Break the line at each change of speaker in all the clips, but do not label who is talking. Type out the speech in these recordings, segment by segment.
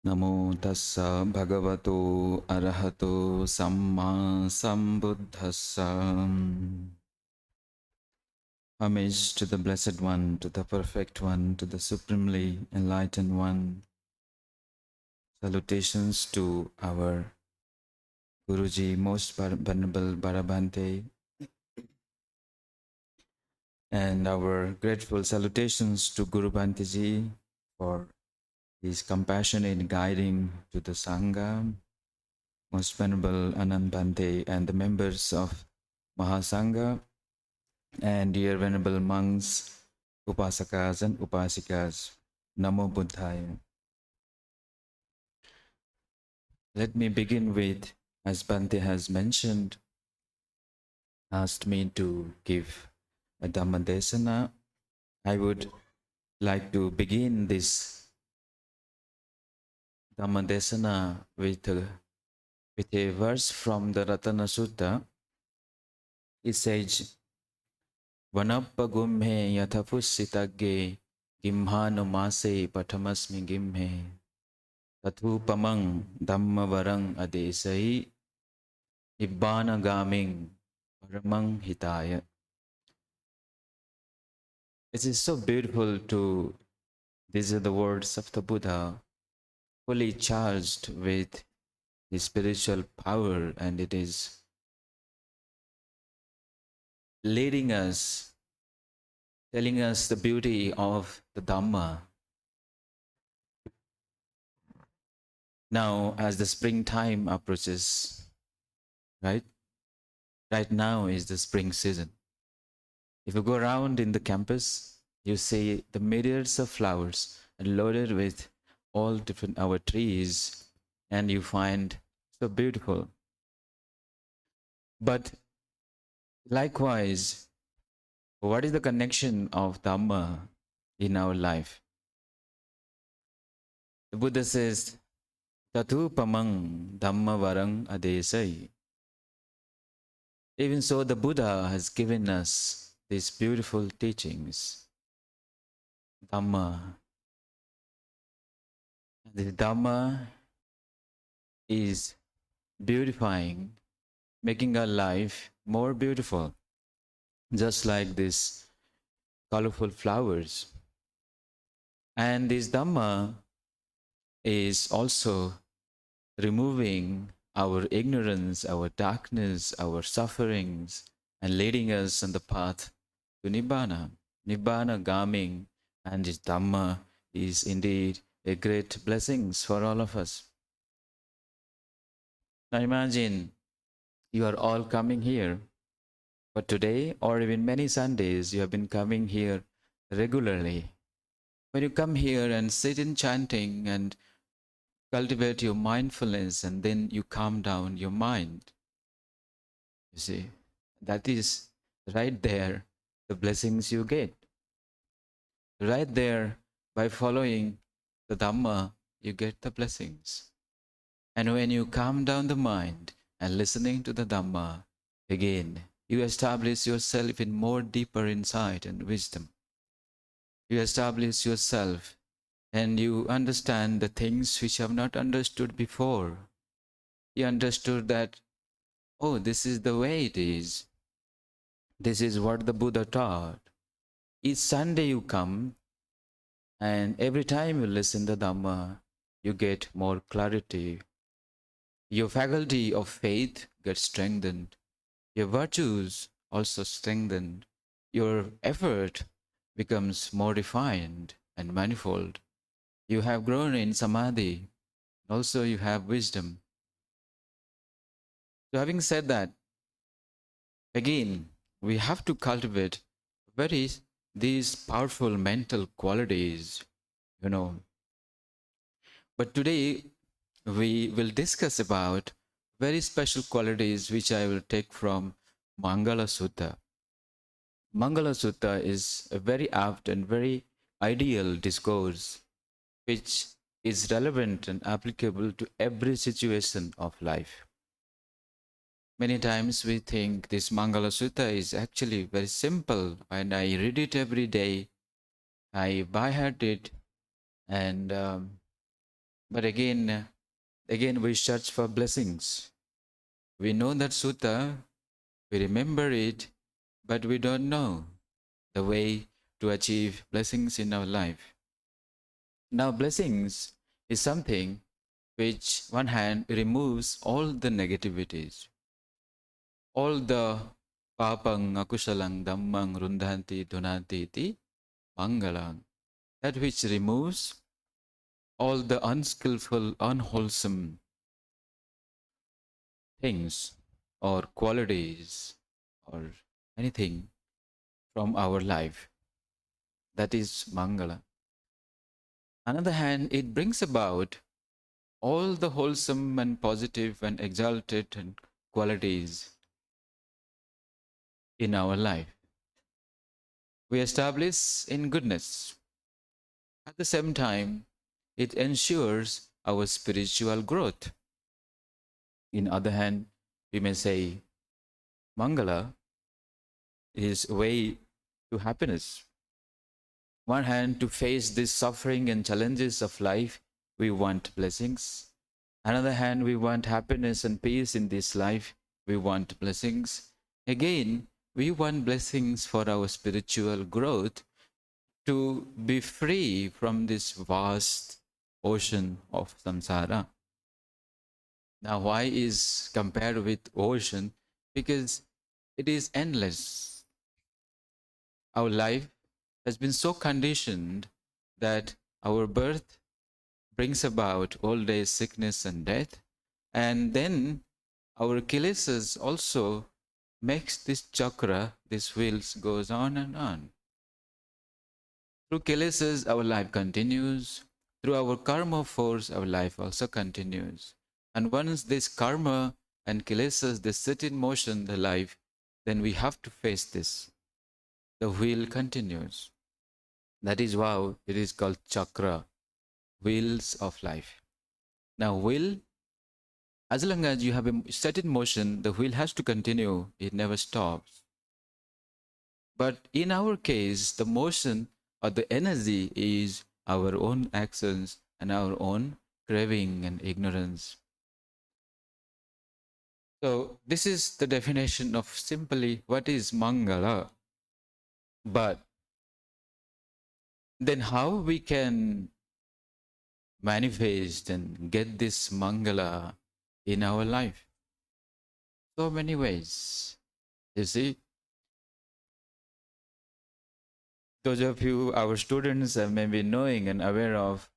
Namo tassa bhagavato arahato samma sambuddhassa. Homage to the Blessed One, to the Perfect One, to the Supremely Enlightened One. Salutations to our Guruji, Most Venerable Bharabante, and our grateful salutations to Guru Bhante for his compassionate guiding to the Sangha, Most Venerable Anand Bhante, and the members of Maha Sangha, and dear Venerable monks, Upasakas and Upasikas. Namo Buddhaya. Let me begin with, as Bhante has mentioned, asked me to give a Dhamma Desana. I would like to begin this Dhamma Desana with a verse from the Ratana Sutta. It says, Vanappa gumhe yathapussitagge gimhano mase patamasmi gimhe tathupamang dhammavarang adesai nibbana gaming paramang hitaya. It is so beautiful to, these are the words of the Buddha, fully charged with his spiritual power, and it is leading us, telling us the beauty of the Dhamma. Now, as the springtime approaches, right? Right now is the spring season. If you go around in the campus, you see the myriads of flowers loaded with all different our trees, and you find so beautiful. But likewise, what is the connection of Dhamma in our life? The Buddha says, Tatu pamang Dhamma varang adesai. Even so, the Buddha has given us these beautiful teachings. Dhamma. The Dhamma is beautifying, making our life more beautiful, just like these colorful flowers. And this Dhamma is also removing our ignorance, our darkness, our sufferings, and leading us on the path to Nibbana. Nibbana gaming, and this Dhamma is indeed a great blessing for all of us. Now imagine you are all coming here, but today or even many Sundays you have been coming here regularly. When you come here and sit in chanting and cultivate your mindfulness, and then you calm down your mind, you see, that is right there the blessings you get. Right there, by following the Dhamma, you get the blessings. And when you calm down the mind and listening to the Dhamma, again, you establish yourself in more deeper insight and wisdom. You establish yourself and you understand the things which you have not understood before. You understood that, oh, this is the way it is. This is what the Buddha taught. Each Sunday you come, and every time you listen to Dhamma, you get more clarity. Your faculty of faith gets strengthened. Your virtues also strengthened. Your effort becomes more refined and manifold. You have grown in samadhi. Also you have wisdom. So having said that, again, we have to cultivate these powerful mental qualities, you know. But today we will discuss about very special qualities which I will take from Mangala Sutta. Mangala Sutta is a very apt and very ideal discourse which is relevant and applicable to every situation of life. Many times we think this Mangala Sutta is actually very simple, and I read it every day, I by heart it, and But again we search for blessings. We know that sutta, we remember it, but we don't know the way to achieve blessings in our life. Now, blessings is something which, one hand, removes all the negativities, all the papang, akusalang, dhammang, rundhanti, dhunanti iti, mangalang, that which removes all the unskillful, unwholesome things or qualities or anything from our life. That is Mangala. On the other hand, it brings about all the wholesome and positive and exalted and qualities in our life. We establish in goodness. At the same time, it ensures our spiritual growth. In other hand, we may say Mangala is way to happiness. One hand, to face this suffering and challenges of life, we want blessings. Another hand, we want happiness and peace in this life. We want blessings. Again, we want blessings for our spiritual growth, to be free from this vast ocean of samsara. Now, why is compared with ocean? Because it is endless. Our life has been so conditioned that our birth brings about old age, sickness, and death. And then our kilesas also makes this chakra, this wheels goes on and on. Through kilesas, our life continues. Through our karma force, our life also continues. And once this karma and kilesas, they set in motion the life, then we have to face this. The wheel continues. That is why it is called chakra, wheels of life. Now, wheel, as long as you have set in motion, the wheel has to continue. It never stops. But in our case, the motion or the energy is our own actions and our own craving and ignorance. So this is the definition of simply what is Mangala. But then how we can manifest and get this Mangala in our life? So many ways. You see, those of you, our students, may be knowing and aware of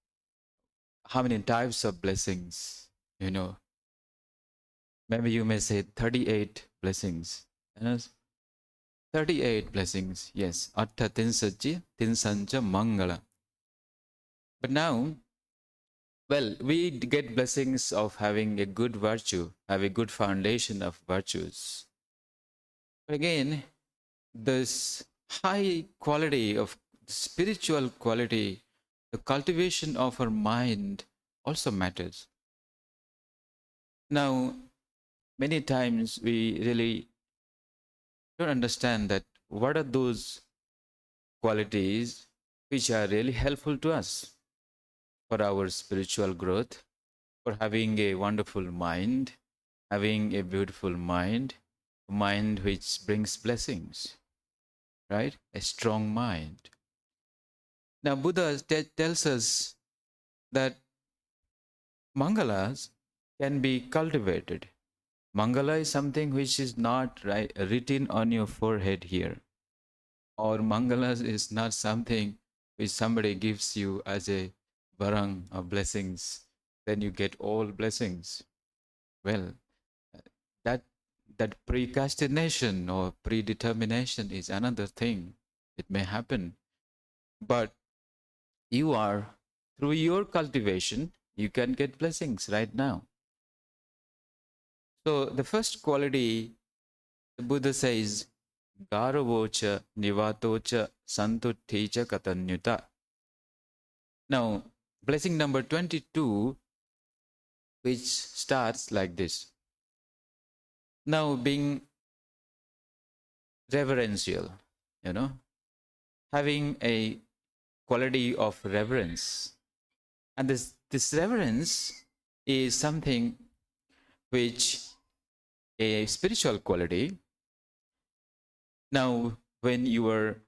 how many types of blessings, Maybe you may say 38 blessings. 38 blessings, yes. Atta tinsachi, tinsancha mangala. But now, well, we get blessings of having a good virtue, have a good foundation of virtues. But again, this high quality of spiritual quality, the cultivation of our mind also matters. Now, many times we really don't understand that what are those qualities which are really helpful to us for our spiritual growth, for having a wonderful mind, having a beautiful mind, a mind which brings blessings, right? A strong mind. Now, Buddha tells us that mangalas can be cultivated. Mangala is something which is not written on your forehead here. Or mangalas is not something which somebody gives you as a barang of blessings, then you get all blessings. Well, that precastination or predetermination is another thing. It may happen. But you are, through your cultivation, you can get blessings right now. So the first quality, the Buddha says, Garavocha Nivatocha Santutticha Katanyuta. Now, blessing number 22, which starts like this. Now, being reverential, having a quality of reverence. And this this reverence is something which a spiritual quality. Now, when you are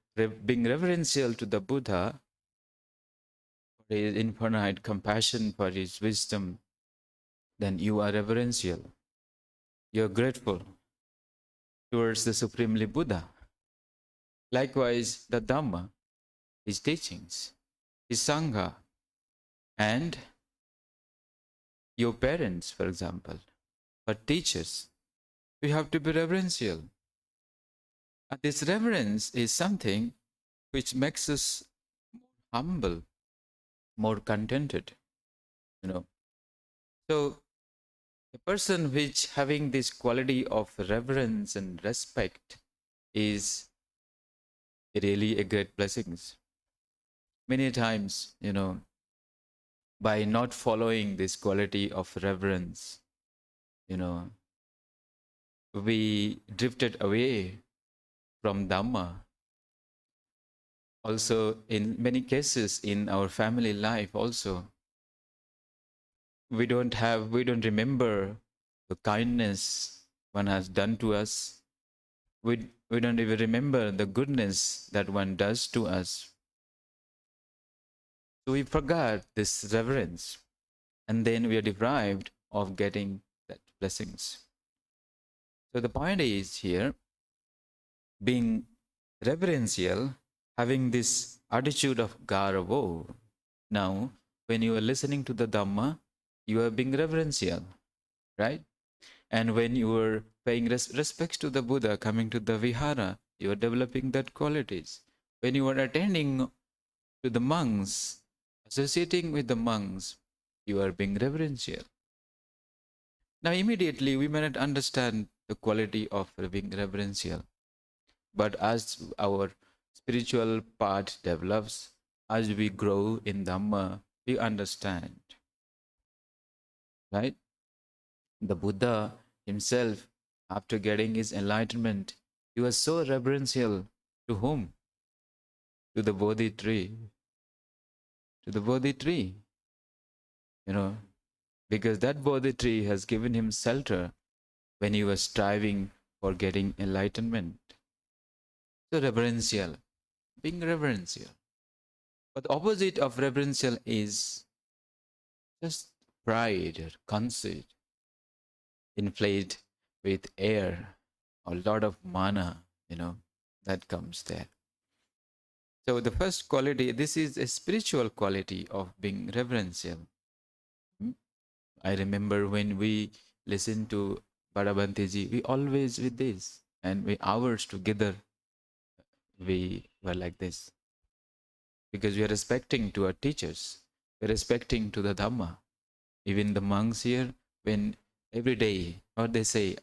being reverential to the Buddha, for his infinite compassion, for his wisdom, then you are reverential. You're grateful towards the Supremely Buddha. Likewise, the Dhamma, his teachings, his Sangha, and your parents, for example, or teachers, we have to be reverential. And this reverence is something which makes us humble, more contented, you know. So a person which having this quality of reverence and respect is really a great blessing. Many times, by not following this quality of reverence, we drifted away from Dhamma. Also, in many cases in our family life also, we don't remember the kindness one has done to us. We don't even remember the goodness that one does to us. So we forgot this reverence, and then we are deprived of getting that blessings. So the point is here, being reverential, having this attitude of garavo. Now, when you are listening to the Dhamma, you are being reverential, right? And when you are paying respects to the Buddha, coming to the vihara, you are developing that qualities. When you are attending to the monks, associating with the monks, you are being reverential. Now, immediately, we may not understand the quality of being reverential. But as our spiritual part develops, as we grow in Dhamma, we understand. Right? The Buddha himself, after getting his enlightenment, he was so reverential to whom? To the Bodhi tree. To the Bodhi tree. Because that Bodhi tree has given him shelter when he was striving for getting enlightenment. So reverential, being reverential. But the opposite of reverential is just pride or conceit, inflated with air, a lot of mana, that comes there. So the first quality, this is a spiritual quality of being reverential. I remember when we listened to Badabanteji, we always with this, and we hours together, we were like this. Because we are respecting to our teachers, we are respecting to the Dhamma. Even the monks here, when every day, what they say,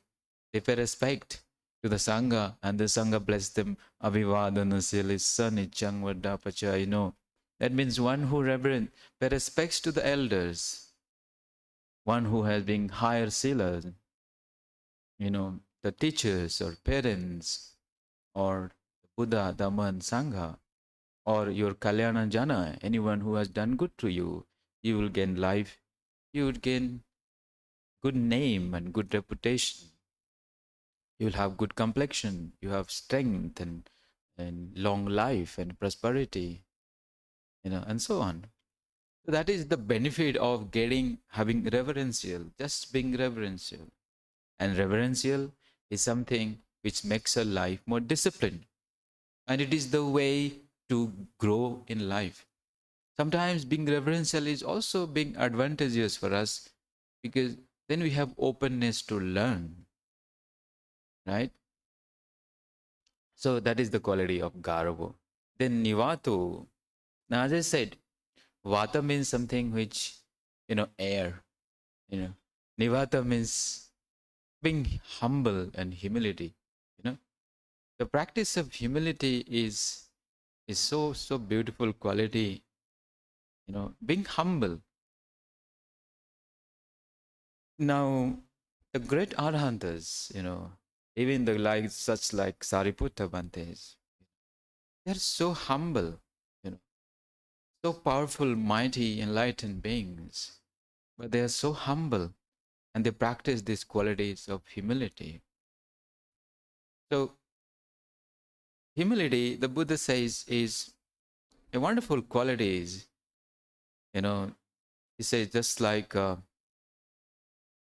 they pay respect to the Sangha, and the Sangha bless them, Abhivadana Silissa Nichang Vadapacha, That means one who pay respects to the elders, one who has been higher sila, the teachers or parents, or Buddha, Dhamma, and Sangha, or your Kalyana Jana, anyone who has done good to you, you will gain life, you would gain good name and good reputation. You will have good complexion, you have strength and long life and prosperity, and so on. So that is the benefit of having reverential, just being reverential. And reverential is something which makes a life more disciplined. And it is the way to grow in life. Sometimes being reverential is also being advantageous for us, because then we have openness to learn, right? So that is the quality of garbo. Then nivato. Now, as I said, vata means something which, air. Nivata means being humble and humility. The practice of humility is so beautiful quality. Being humble. Now, the great arhantas, even the such like Sariputta Bhantes, they're so humble, so powerful, mighty, enlightened beings, but they are so humble and they practice these qualities of humility. So, humility, the Buddha says, is a wonderful quality. You know, he says just like, you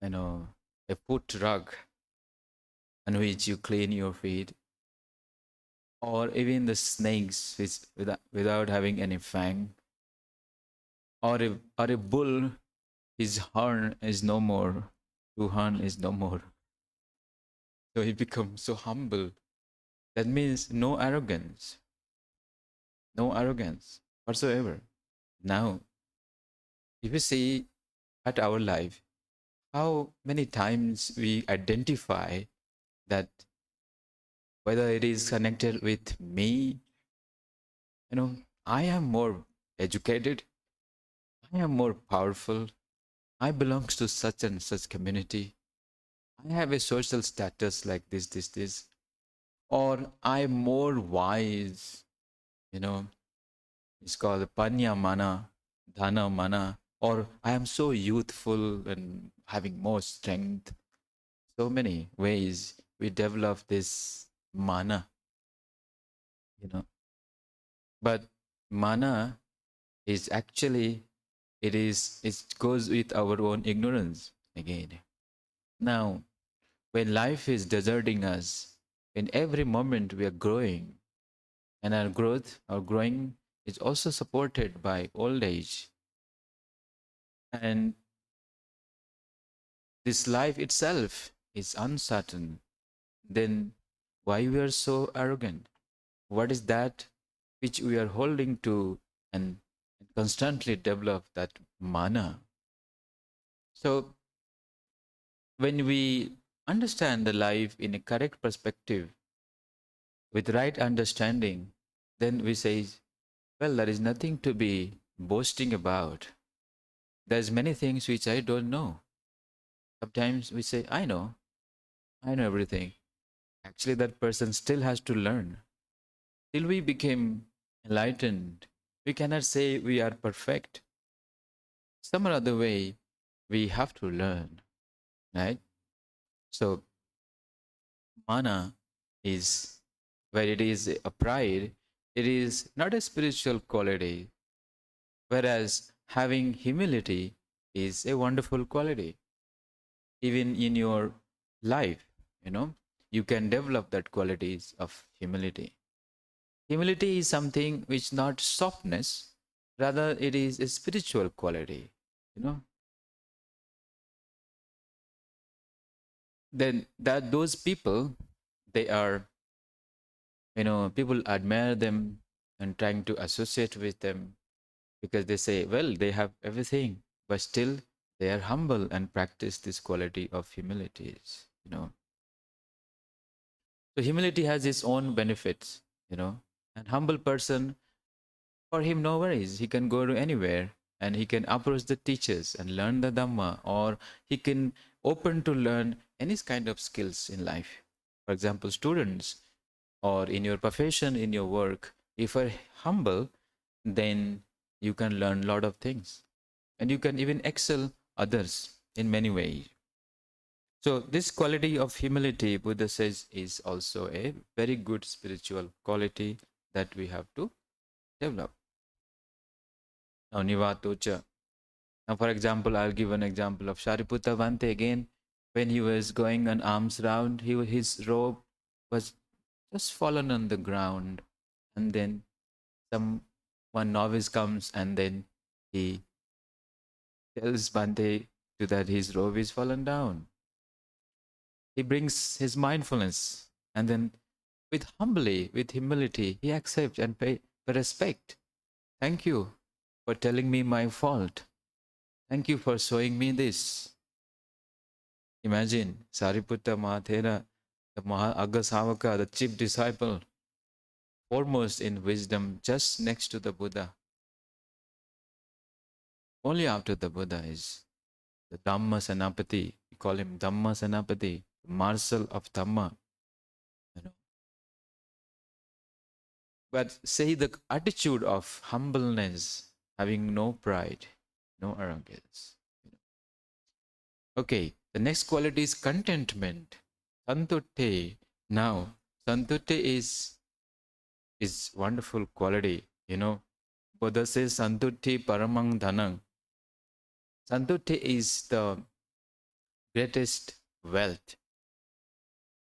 know, a foot rug on which you clean your feet, or even the snakes which, without having any fang, or a bull, his horn is no more, two horn is no more. So he becomes so humble. That means no arrogance whatsoever. Now, if you see at our life, how many times we identify that whether it is connected with me, I am more educated, I am more powerful, I belongs to such and such community, I have a social status like this, or I'm more wise, you know, it's called panya mana, dhana mana, or I am so youthful and having more strength. So many ways we develop this mana, you know. But mana is actually, it goes with our own ignorance again. Now, when life is deserting us, in every moment we are growing, and our growing is also supported by old age. And this life itself is uncertain. Then why we are so arrogant? What is that which we are holding to and constantly develop that mana? So when we understand the life in a correct perspective, with right understanding, then we say, well, there is nothing to be boasting about. There's many things which I don't know. Sometimes we say, I know everything. Actually, that person still has to learn. Till we became enlightened, we cannot say we are perfect. Some other way, we have to learn, right? So, mana is where it is a pride, it is not a spiritual quality, whereas having humility is a wonderful quality. Even in your life, you can develop that qualities of humility. Humility is something which not softness, rather it is a spiritual quality, you know. Then that those people, they are, people admire them and trying to associate with them because they say, well, they have everything, but still they are humble and practice this quality of humilities. So humility has its own benefits. And humble person, for him, no worries. He can go to anywhere and he can approach the teachers and learn the Dhamma, or he can open to learn any kind of skills in life. For example, students, or in your profession, in your work, if you're humble, then you can learn a lot of things and you can even excel others in many ways. So, this quality of humility, Buddha says, is also a very good spiritual quality that we have to develop. Now, Nivatocha. Now, for example, I'll give an example of Sariputta Bhante again. When he was going an alms round, his robe was just fallen on the ground. And then one novice comes and then he tells Bhante that his robe is fallen down. He brings his mindfulness and then with humility, he accepts and pay the respect. Thank you for telling me my fault. Thank you for showing me this. Imagine Sariputta Mahathera, the Agasavaka, the chief disciple, foremost in wisdom, just next to the Buddha. Only after the Buddha is the Dhamma Senapati. We call him Dhamma Senapati, marshal of Dhamma. But say the attitude of humbleness, having no pride, no arrogance. Okay, the next quality is contentment. Santutte. Now, santutte is wonderful quality. Buddha says santutti paramang dhanang. Santutte is the greatest wealth.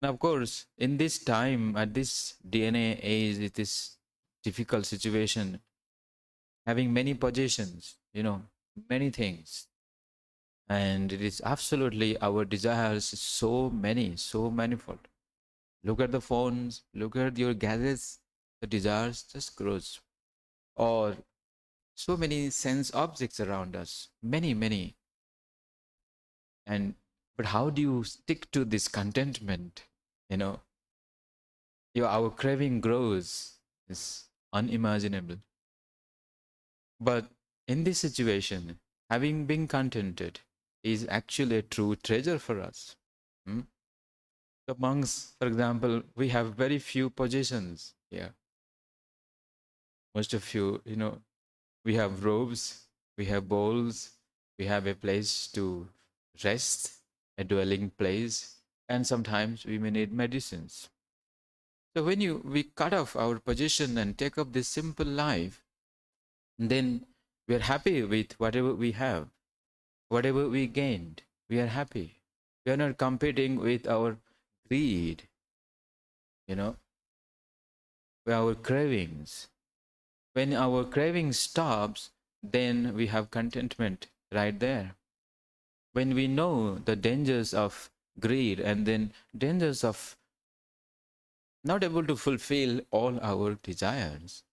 Now, of course, in this time, at this DNA age, it is difficult situation, having many possessions, many things. And it is absolutely our desires so many, so manifold. Look at the phones, look at your gadgets, the desires just grows. Or so many sense objects around us, many, many. And but how do you stick to this contentment? Our craving grows, is unimaginable. But in this situation, having been contented is actually a true treasure for us. Hmm? The monks, for example, we have very few possessions here. Most of you, we have robes, we have bowls, we have a place to rest, a dwelling place, and sometimes we may need medicines. So when we cut off our possession and take up this simple life, then we are happy with whatever we have, whatever we gained. We are happy. We are not competing with our greed, with our cravings. When our craving stops, then we have contentment right there. When we know the dangers of greed and then dangers of not able to fulfill all our desires,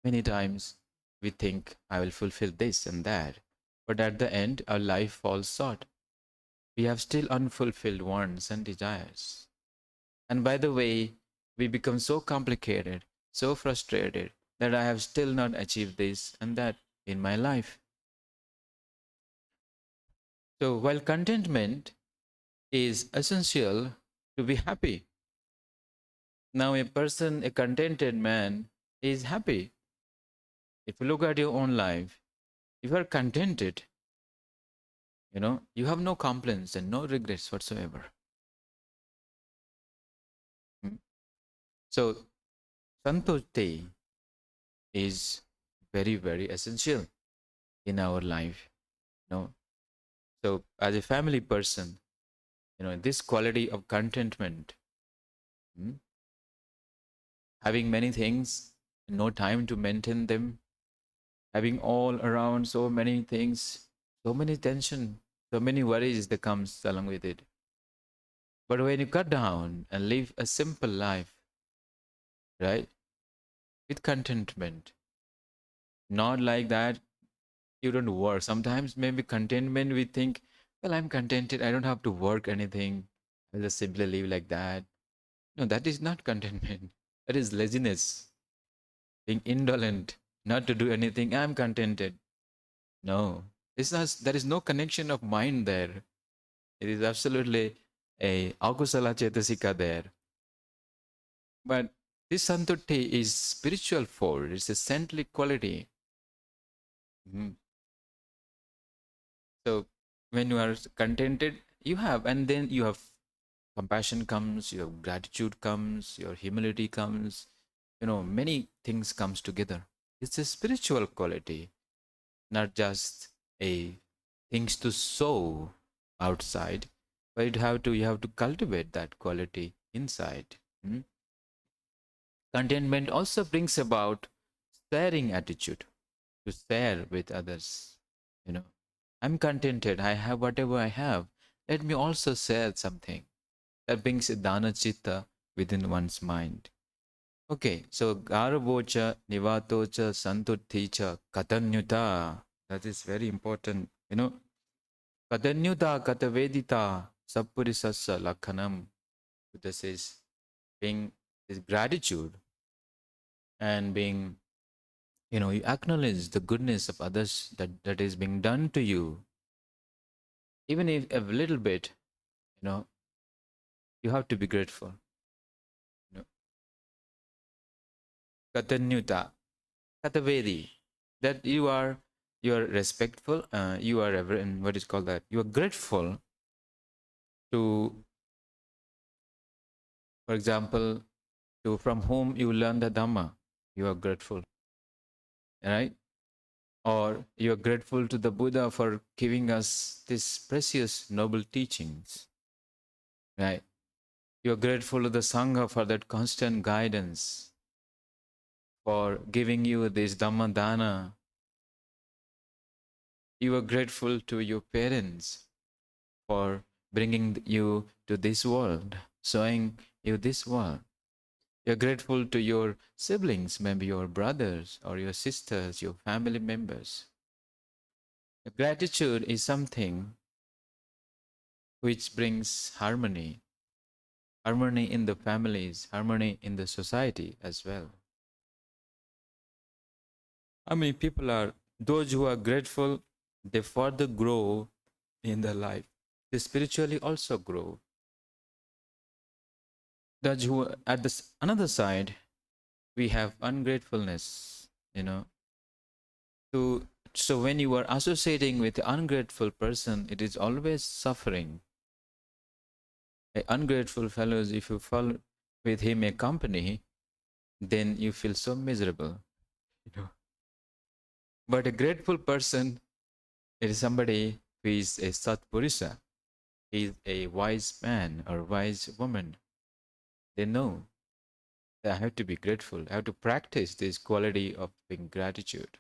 many times we think, I will fulfill this and that, but at the end, our life falls short. We have still unfulfilled wants and desires. And by the way, we become so complicated, so frustrated that I have still not achieved this and that in my life. So while contentment is essential to be happy, now a contented man is happy. If you look at your own life, if you are contented, you have no complaints and no regrets whatsoever. So santusti is very, very essential in our life. So as a family person, this quality of contentment, having many things, no time to maintain them, having all around so many things, so many tension, so many worries that comes along with it. But when you cut down and live a simple life, right, with contentment, not like that you don't work. Sometimes maybe contentment, we think, well, I'm contented, I don't have to work anything, I'll just simply live like that. No, that is not contentment. That is laziness, being indolent, not to do anything. I'm contented. No, it's not. There is no connection of mind there. It is absolutely a akusala chetasika there. But this santutti is spiritual force. It's a saintly quality. Mhm. So when you are contented, you have, and then you have compassion comes, your gratitude comes, your humility comes. Many things comes together. It's a spiritual quality, not just a things to show outside, but you have to cultivate that quality inside. Hmm? Contentment also brings about sharing attitude, to share with others. You know, I'm contented. I have whatever I have. Let me also share something. That brings a dana chitta within one's mind. Okay, so garbocha, nivatocha, santutticha, katanyuta. That is very important. Katanyuta, katavedita, sappurisassa lakhanam. This is being is gratitude and being, you acknowledge the goodness of others that is being done to you. Even if a little bit, you know, you have to be grateful. You know. Katanyuta, katavedi. that you are respectful, you are reverent, what is called that, you are grateful to, for example, to from whom you learn the Dhamma, you are grateful, right? Or you are grateful to the Buddha for giving us these precious noble teachings, right? You are grateful to the Sangha for that constant guidance, for giving you this Dhamma dana. You are grateful to your parents for bringing you to this world, showing you this world. You're grateful to your siblings, maybe your brothers or your sisters, your family members. Gratitude is something which brings harmony, harmony in the families, harmony in the society as well. I mean, people are, those who are grateful, they further grow in their life. They spiritually also grow. Those who, at this another side, we have ungratefulness, you know. So when you are associating with an ungrateful person, it is always suffering. A ungrateful fellows, if you fall with him a company, then you feel so miserable, you know. But a grateful person is somebody who is a satpurusha. He is a wise man or wise woman. They know that I have to be grateful. I have to practice this quality of being gratitude.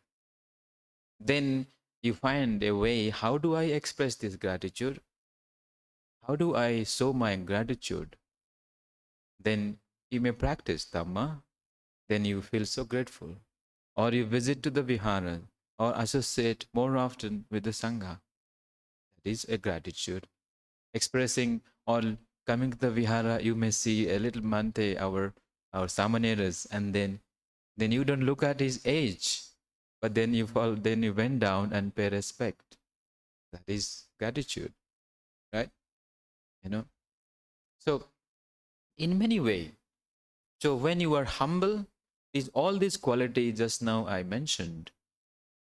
Then you find a way, how do I express this gratitude? How do I show my gratitude? Then you may practice Dhamma, then you feel so grateful. Or you visit to the vihara or associate more often with the Sangha. That is a gratitude. Expressing or coming to the vihara, you may see a little Mante, our Samaneras, and then you don't look at his age, but then you went down and pay respect. That is gratitude, right? You know. So in many ways, so when you are humble, is all these qualities just now I mentioned,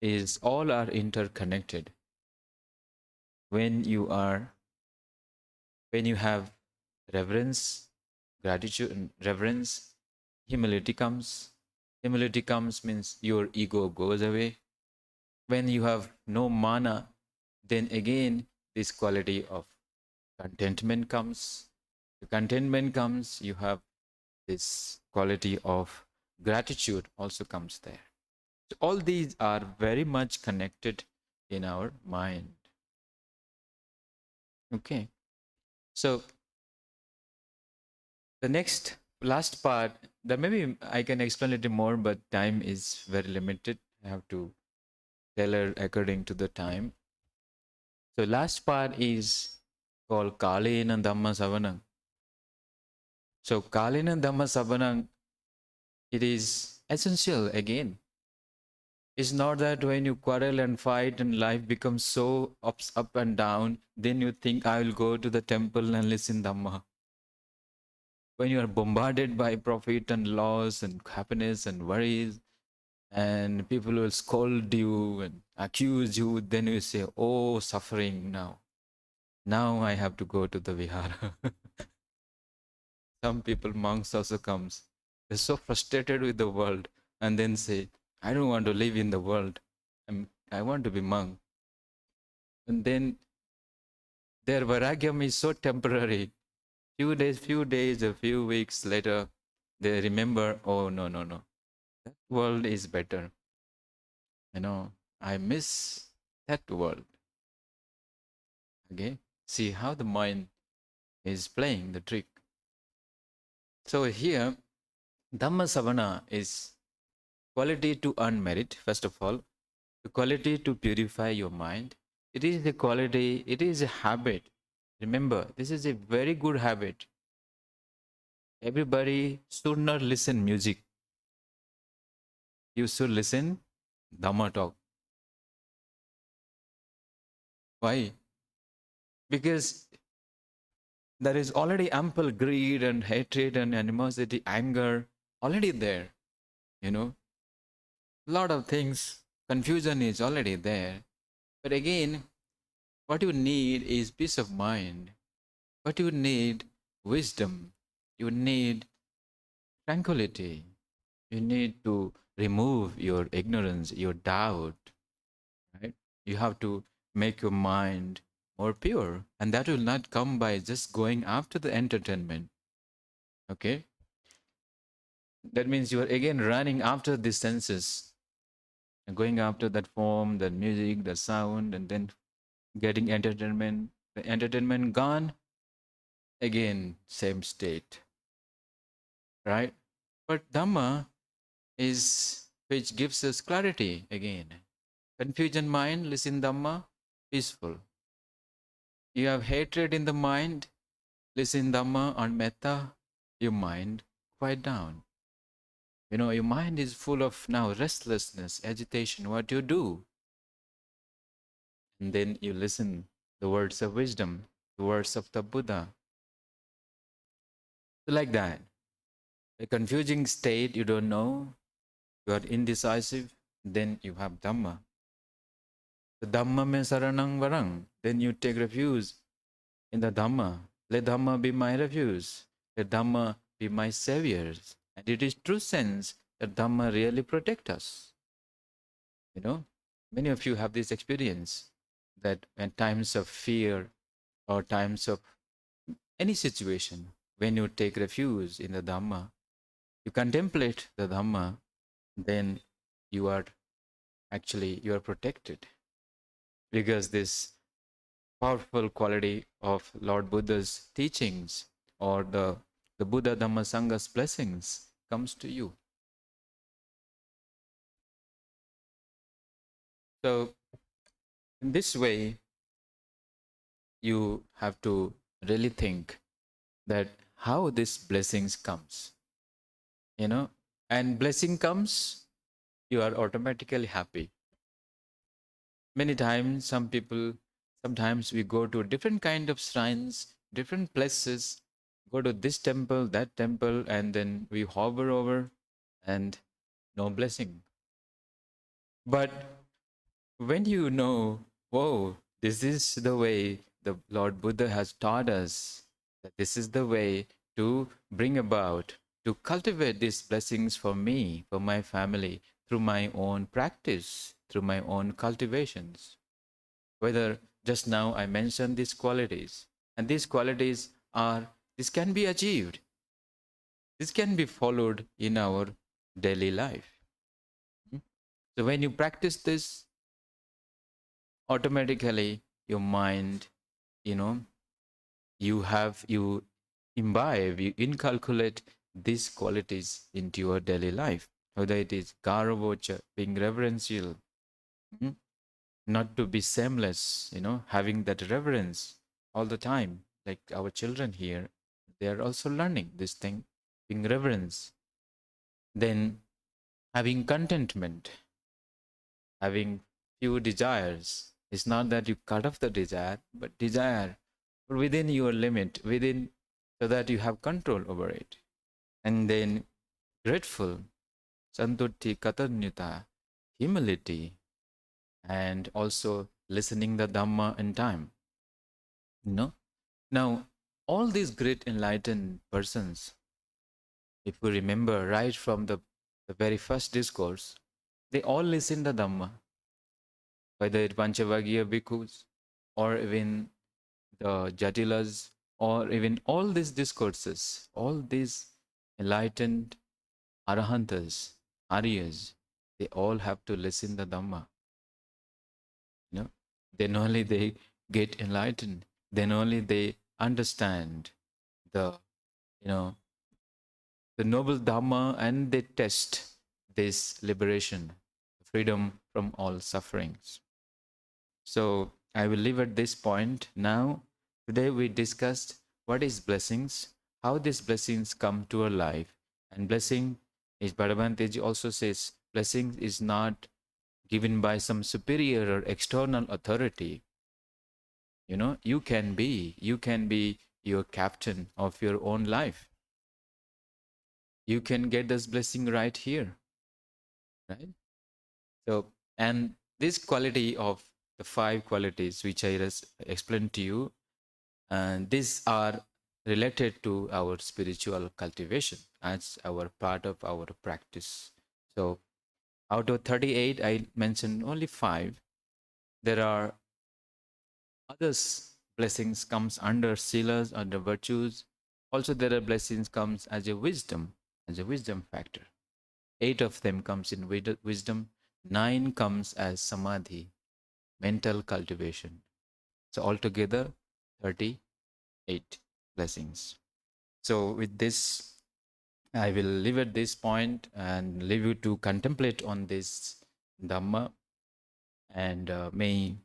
is all are interconnected. When you have reverence, gratitude and reverence, humility comes. Humility comes means your ego goes away. When you have no mana, then again this quality of contentment comes. The contentment comes, you have this quality of gratitude also comes there. So all these are very much connected in our mind. Okay. So the last part, that maybe I can explain a little more, but time is very limited. I have to tailor according to the time. So last part is called Kalena Dhamma Savanam. So Kalena Dhamma Savanam, it is essential again. It's not that when you quarrel and fight and life becomes so up and down, then you think I will go to the temple and listen Dhamma. When you are bombarded by profit and loss and happiness and worries, and people will scold you and accuse you, then you say, oh, suffering now. Now I have to go to the vihara. Some people, monks also comes. They're so frustrated with the world and then say, I don't want to live in the world. I want to be monk. And then their varagyam is so temporary. Few days, a few weeks later, they remember, oh, no, no, no. That world is better. You know, I miss that world. Okay? See how the mind is playing the trick. So here, Dhamma Savana is quality to earn merit, first of all, the quality to purify your mind. It is the quality, it is a habit. Remember, this is a very good habit. Everybody should not listen music. You should listen Dhamma talk. Why? Because there is already ample greed and hatred and animosity, anger already there. You know, a lot of things Confusion is already there. But again, what you need is peace of mind. What you need, wisdom. You need tranquility. You need to remove your ignorance, your doubt, right? You have to make your mind more pure. And that will not come by just going after the entertainment. Okay? That means you are again running after the senses, and going after that form, that music, the sound, and then getting entertainment. The entertainment gone, again, same state, right? But Dhamma is which gives us clarity again. Confusion mind, listen Dhamma, peaceful. You have hatred in the mind, listen Dhamma on metta, your mind quiet down. You know, your mind is full of now restlessness, agitation. What you do? And then you listen the words of wisdom, the words of the Buddha. So like that. A confusing state, you don't know, you are indecisive, then you have Dhamma. The Dhamma me saranang varang. Then you take refuge in the Dhamma. Let Dhamma be my refuge. Let Dhamma be my savior. And it is true sense that Dhamma really protect us. You know, many of you have this experience that in times of fear or times of any situation, when you take refuge in the Dhamma, you contemplate the Dhamma, then you are protected, because this powerful quality of Lord Buddha's teachings or the Buddha Dhamma Sangha's blessings comes to you. So in this way, you have to really think that how this blessings comes, you know, and blessing comes, you are automatically happy. Many times, sometimes we go to different kind of shrines, different places, go to this temple, that temple, and then we hover over and no blessing. But when you know, whoa, this is the way the Lord Buddha has taught us, that this is the way to bring about, to cultivate these blessings for me, for my family, through my own practice, through my own cultivations. Whether just now I mentioned these qualities, and these qualities are, this can be achieved, this can be followed in our daily life. So when you practice this, automatically your mind, you know, you imbibe, you inculcate these qualities into your daily life, whether it is garavocha, being reverential, not to be shameless, you know, having that reverence all the time, like our children here, they are also learning this thing, being reverence. Then having contentment, having few desires. It's not that you cut off the desire, but desire within your limit, within, so that you have control over it. And then grateful, santutti katanyuta, humility, and also listening the Dhamma in time. You know? Now, all these great enlightened persons, if we remember right from the very first discourse, they all listen the Dhamma, whether it Panchavagya bhikkhus or even the Jatilas, or even all these discourses, all these enlightened Arahantas, Aryas, they all have to listen the Dhamma. You know, then only they get enlightened. Then only they understand the, you know, the noble Dhamma, and they test this liberation, freedom from all sufferings. So I will leave at this point. Now, today we discussed what is blessings, how these blessings come to our life. And blessing is, Bhagavanteji also says, blessing is not given by some superior or external authority. You know, you can be your captain of your own life. You can get this blessing right here, right? So And this quality of the 5 qualities which I explained to you, and these are related to our spiritual cultivation as our part of our practice. So out of 38, I mentioned only 5. There are others blessings comes under silas, under virtues. Also there are blessings comes as a wisdom factor. 8 of them comes in wisdom, 9 comes as samadhi, mental cultivation. So altogether 38 blessings. So with this, I will leave at this point and leave you to contemplate on this Dhamma, and may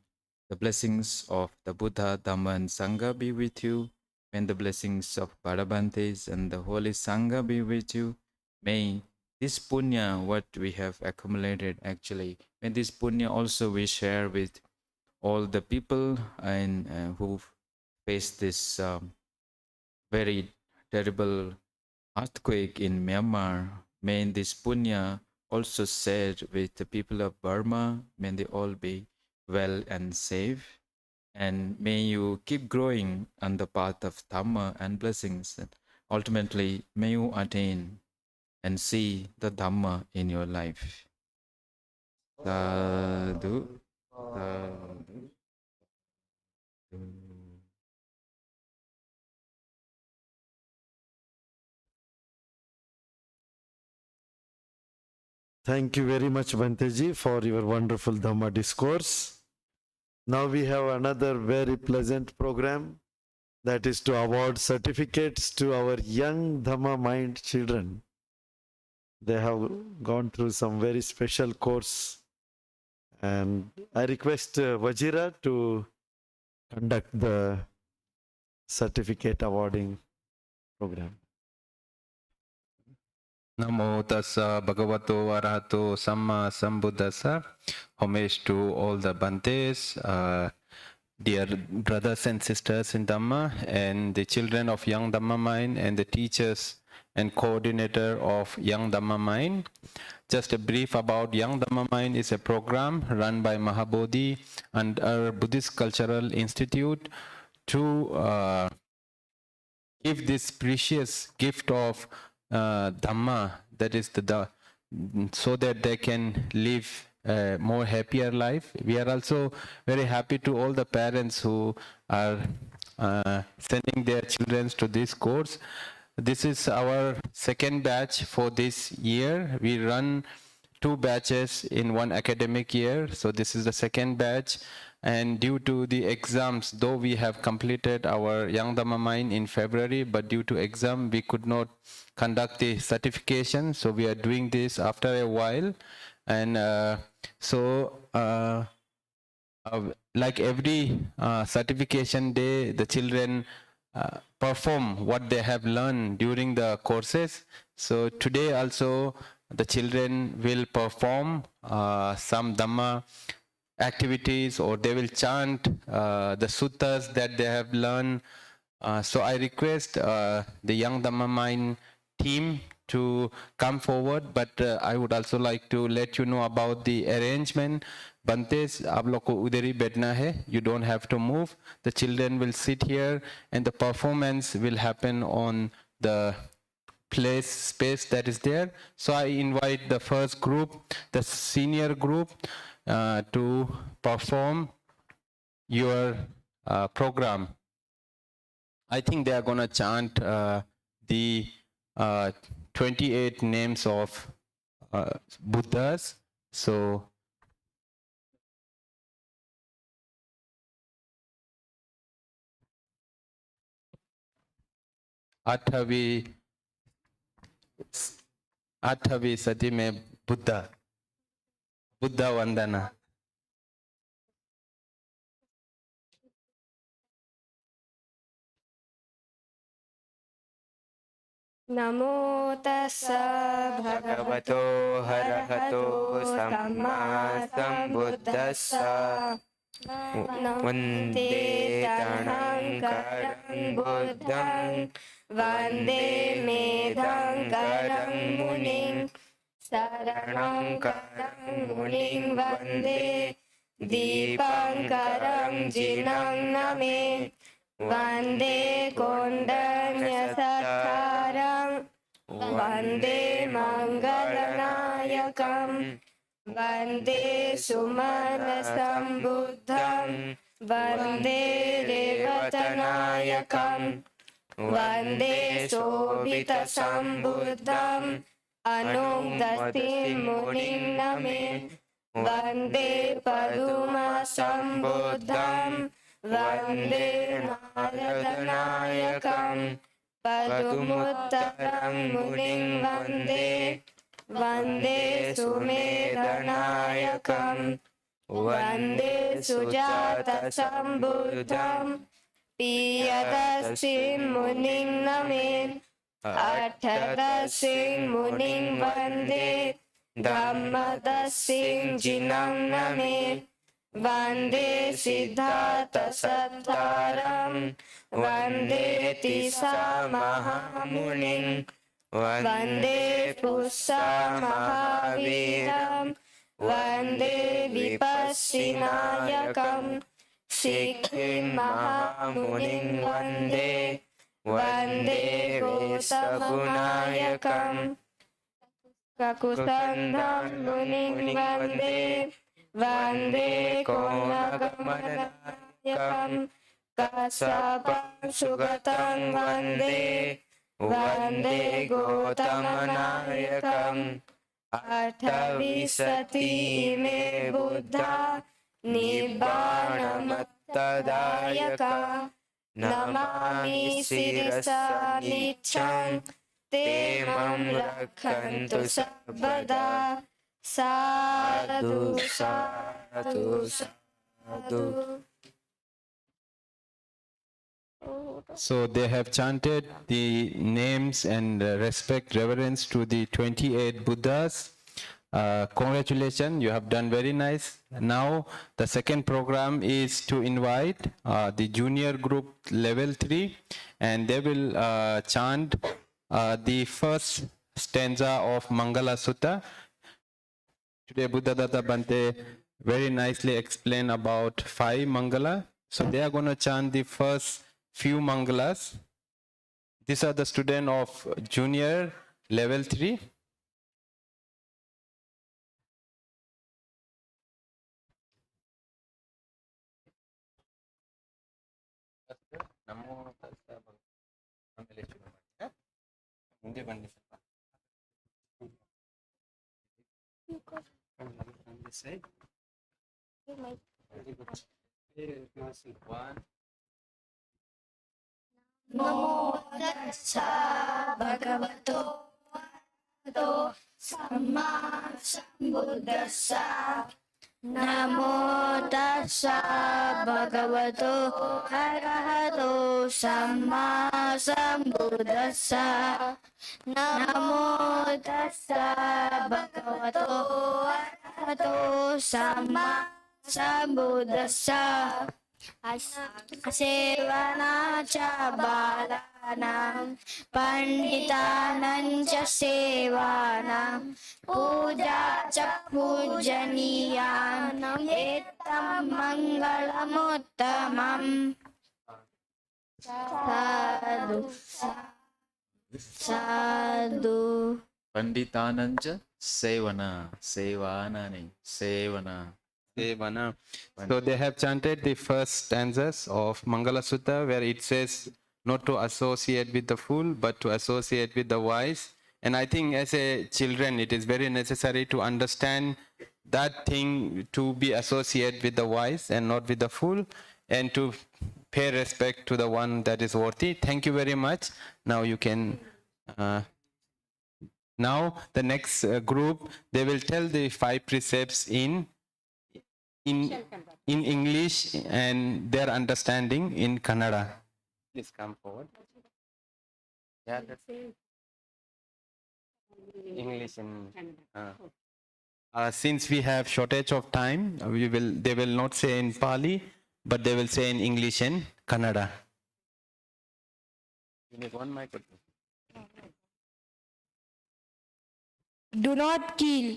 the blessings of the Buddha, Dhamma, and Sangha be with you. May the blessings of Bhadabantes and the Holy Sangha be with you. May this punya, what we have accumulated actually, may this punya also we share with all the people and who face this very terrible earthquake in Myanmar. May this punya also shared with the people of Burma. May they all be well and safe. And may you keep growing on the path of Dhamma and blessings. And ultimately, may you attain and see the Dhamma in your life. Sadhu. Sadhu.
Thank you very much, Bhanteji, for your wonderful Dhamma discourse. Now we have another very pleasant program, that is to award certificates to our young Dhamma mind children. They have gone through some very special course, and I request Vajira to conduct the certificate awarding program.
Namo tassa bhagavato arahato samma sambuddhassa. Homage to all the Bhantes, dear brothers and sisters in Dhamma, and the children of Young Dhamma Mind, and the teachers and coordinator of Young Dhamma Mind. Just a brief about Young Dhamma Mind is a program run by Mahabodhi and our Buddhist Cultural Institute to give this precious gift of Dhamma, that is so that they can live a more happier life. We are also very happy to all the parents who are sending their children to this course. This is our second batch for this year. We run 2 batches in one academic year, so this is the second batch. And due to the exams, though we have completed our Young Dhamma Mind in February, but due to exam, we could not conduct the certification. So we are doing this after a while. And like every certification day, the children perform what they have learned during the courses. So today also, the children will perform some Dhamma activities, or they will chant the suttas that they have learned. So I request the Young Dhamma Mind team to come forward, but I would also like to let you know about the arrangement. Bantes, आप लोग को उधर ही बैठना है. You don't have to move. The children will sit here, and the performance will happen on the space that is there. So I invite the first group, the senior group, to perform your program. I think they are going to chant the 28 names of Buddhas. So Athavi Sati में Buddha Vandana.
Namo tassa bhagavato arahato samma sambuddhassa. Vande tanhankaram buddham, vande medhankaram munim, Saranam muning vande Deepankaram jinam name Vande kondanya sattharam Vande mangalanayakam Vande sumana sambuddham Vande revatanayakam Vande sobhita sambuddham Anugdasim muning name Vande paduma sambuddham Vande naradanayakam Padumuttaram muning vande Vande sumedhanayakam Vande sujata sambuddham Piyadasim muning name Athadasim muning vande Dhammadasim jinam name Vande siddhata sattaram Vande tisa mahamuning Vande pussa mahaviram Vande vipassinayakam Sikkhim mahamuning vande Vande gosagunayakam Kakusandham muning vande Vande konagamanayakam Kasapam sugatam vande Vande gotamanayakam Athavisati ime buddha Nibbānamattadāyaka Namami sirasa niccam Te mam rakhantu sabbada Sadhu sadhu sadhu.
So they have chanted the names and respect, reverence to the 28 Buddhas. Congratulations, you have done very nice. Now the second program is to invite the junior group level 3, and they will chant the first stanza of Mangala Sutta. Today Buddhadatta Bhante very nicely explained about 5 Mangala. So they are going to chant the first few Mangalas. These are the students of junior level 3. Namo tassa
Namo tassa bhagavato arahato samma sambuddhassa. Namo tassa bhagavato arahato samma sambuddhassa. Namo tassa bhagavato arahato samma sambuddhassa. Asevana cha balanam panditanam cha sevanam puja cha pujaniyanam etam mangalamuttamam. Sadhu sadhu.
Panditananja sevana. Sevanani. Sevana.
Devana. So they have chanted the first stanzas of Mangala Sutta, where it says not to associate with the fool, but to associate with the wise. And I think as a children, it is very necessary to understand that thing, to be associated with the wise and not with the fool, and to pay respect to the one that is worthy. Thank you very much. Now you can... now the next group, they will tell the 5 precepts in English and their understanding in Kannada. Please come forward. Yeah, that's English and since we have shortage of time, they will not say in Pali, but they will say in English and Kannada. You need one microphone.
Do not kill,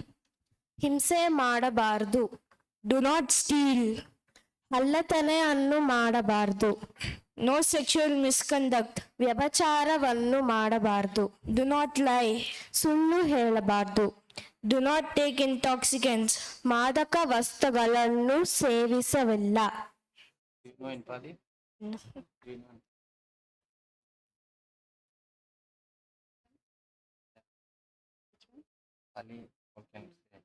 ಹಿಂಸೆ ಮಾಡಬಾರದು. Do not steel, ಕಳ್ಳತನವನ್ನು ಮಾಡಬಾರದು. No sexual misconduct, ವ್ಯಭಿಚಾರವನ್ನು ಮಾಡಬಾರದು. Do not ಲೈ, ಸುಳ್ಳು ಹೇಳಬಾರದು. Do not take ಇಂಟಾಕ್ಸಿಕೆಂಟ್ಸ್, ಮಾದಕ ವಸ್ತುಗಳನ್ನು ಸೇವಿಸವಿಲ್ಲ.
Do you know in Pali? Do you know? Pali, what can you say?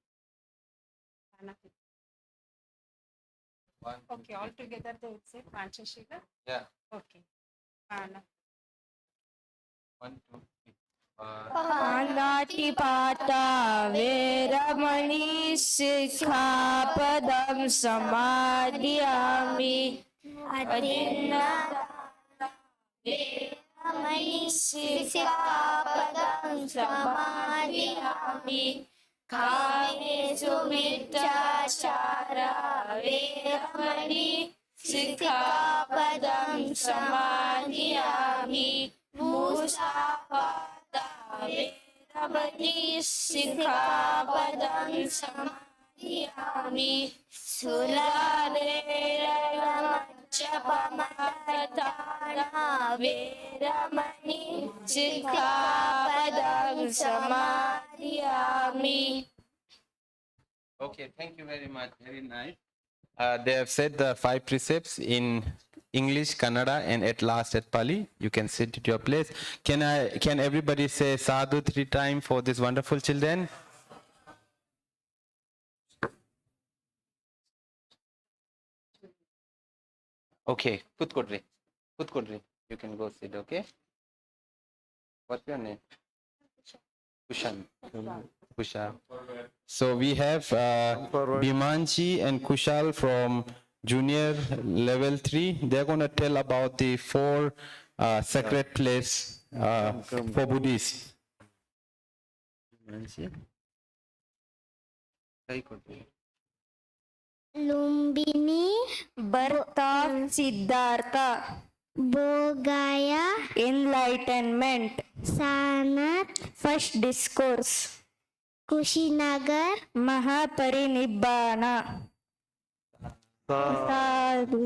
One, two,
Okay, all together they would say Panchashila.
yeah,
Okay. Ana.
1, 2, 3.
ಪಾನಾತಿಪಾತ ವೇರಮಣಿ ಶಿಖಾಪದಂ ಸಮಾಧಿಯಾಮಿ.
ಸಿಕ್ಖಾಪದಂ ಸಮಾಧಿಯಾಮಿ. ಕಾಮೇಷು ಮಿಥ್ಯಾಚಾರ ವೇರಮಣಿ ಸಿಕ್ಖಾಪದಂ ಸಮಾಧಿಯಾಮಿ. ಮುಸಾವಾದ ವೇರಮಣಿ ಸಿಕ್ಖಾಪದಂ ಸಮಾಧಿಯಾಮಿ. ಸುರಾಮೇರಯಮಜ್ಜಪಮಾದಾನ ವೇರಮಣಿ ಸಿಕ್ಖಾಪದಂ ಸಮಾಧಿಯಾಮಿ.
Okay, thank you very much. Very nice. They have said the 5 precepts in English, Kannada, and at last at Pali. You can sit at your place. Can everybody say sadhu 3 times for these wonderful children? Okay, Kutkodri. You can go sit, okay? What's your name? Kushan. Kushal. So we have Bimanchi and Kushal from junior level 3. They're going to tell about the 4 sacred places for Buddhists.
Lumbini
birth of Siddhartha,
ಭೋಗಾಯ
enlightenment,
Sarnath
first discourse,
Kushinagar
Mahaparinibbana. ಸಾಧು